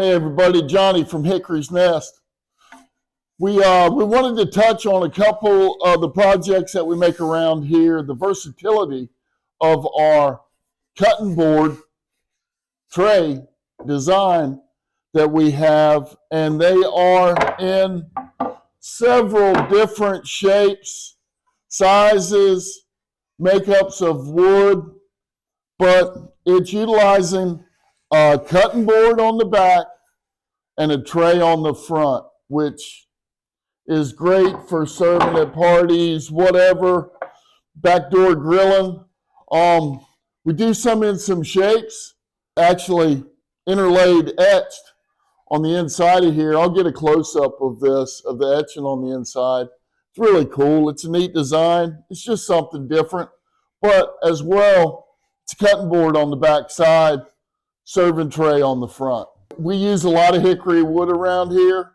Hey everybody, Johnny from Hickory's Nest. We wanted to touch on a couple of the projects that we make around here, the versatility of our cutting board tray design that we have, and they are in several different shapes, sizes, makeups of wood, but it's utilizing a cutting board on the back and a tray on the front, which is great for serving at parties, whatever, backdoor grilling. We do some in some shapes, actually interlaid, etched on the inside of here. I'll get a close-up of this, of the etching on the inside. It's really cool. It's a neat design. It's just something different. But as well, it's a cutting board on the back side, serving tray on the front. We use a lot of hickory wood around here,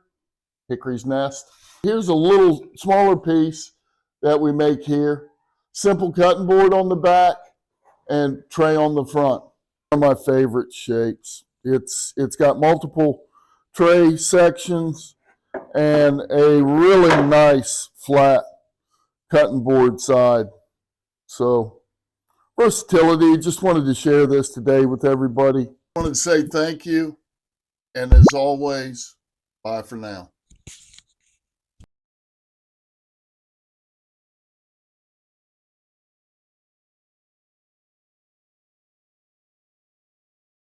Hickory's Nest. Here's a little smaller piece that we make here. Simple cutting board on the back and tray on the front. One of my favorite shapes. It's got multiple tray sections and a really nice flat cutting board side. So versatility, just wanted to share this today with everybody. I wanted to say thank you, and as always, bye for now.